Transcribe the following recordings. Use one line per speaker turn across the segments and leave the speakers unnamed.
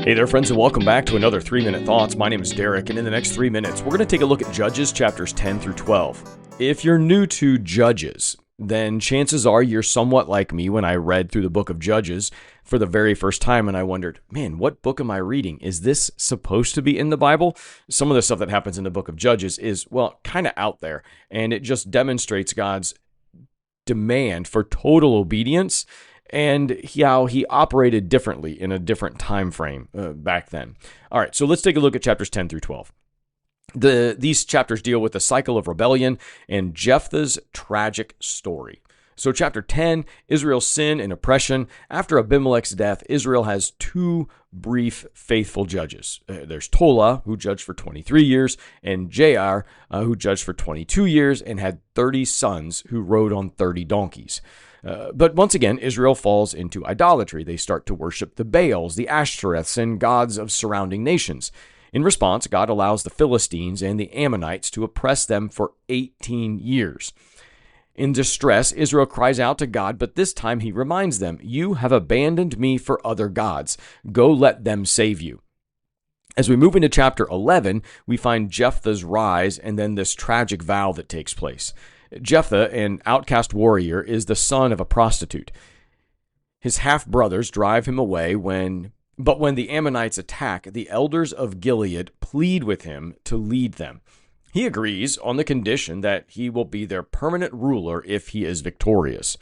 Hey there, friends, and welcome back to another 3-Minute Thoughts. My name is Derek, and in the next 3 minutes, we're going to take a look at Judges chapters 10 through 12. If you're new to Judges, then chances are you're somewhat like me when I read through the book of Judges for the very first time, and I wondered, man, what book am I reading? Is this supposed to be in the Bible? Some of the stuff that happens in the book of Judges is, well, kind of out there, and it just demonstrates God's demand for total obedience and how he operated differently in a different time frame back then. All right, so let's take a look at chapters 10 through 12. These chapters deal with the cycle of rebellion and Jephthah's tragic story. So chapter 10, Israel's sin and oppression. After Abimelech's death, Israel has two brief faithful judges. There's Tola, who judged for 23 years, and Jair, who judged for 22 years and had 30 sons who rode on 30 donkeys. But once again, Israel falls into idolatry. They start to worship the Baals, the Ashtoreths, and gods of surrounding nations. In response, God allows the Philistines and the Ammonites to oppress them for 18 years. In distress, Israel cries out to God, but this time he reminds them, "You have abandoned me for other gods. Go let them save you." As we move into chapter 11, we find Jephthah's rise and then this tragic vow that takes place. Jephthah, an outcast warrior, is the son of a prostitute. His half-brothers drive him away but when the Ammonites attack, the elders of Gilead plead with him to lead them. He agrees on the condition that he will be their permanent ruler if he is victorious.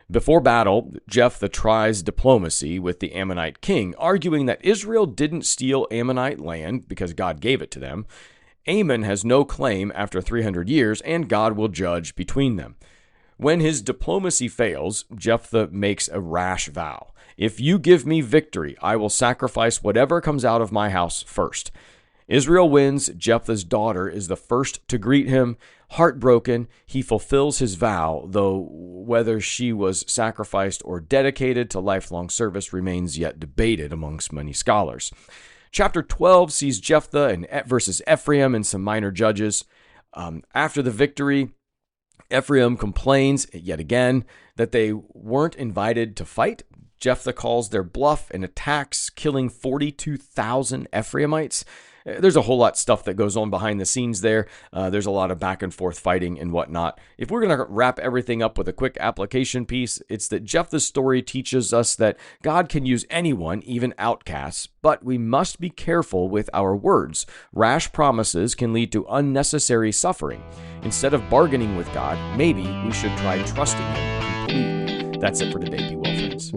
Before battle, Jephthah tries diplomacy with the Ammonite king, arguing that Israel didn't steal Ammonite land because God gave it to them. Ammon has no claim after 300 years, and God will judge between them. When his diplomacy fails, Jephthah makes a rash vow. "If you give me victory, I will sacrifice whatever comes out of my house first." Israel wins. Jephthah's daughter is the first to greet him. Heartbroken, he fulfills his vow, though whether she was sacrificed or dedicated to lifelong service remains yet debated amongst many scholars. Chapter 12 sees Jephthah versus Ephraim and some minor judges. After the victory, Ephraim complains yet again that they weren't invited to fight. Jephthah calls their bluff and attacks, killing 42,000 Ephraimites. There's a whole lot of stuff that goes on behind the scenes there. There's a lot of back and forth fighting and whatnot. If we're going to wrap everything up with a quick application piece, it's that Jephthah's story teaches us that God can use anyone, even outcasts, but we must be careful with our words. Rash promises can lead to unnecessary suffering. Instead of bargaining with God, maybe we should try trusting him completely. That's it for today. Be well, friends.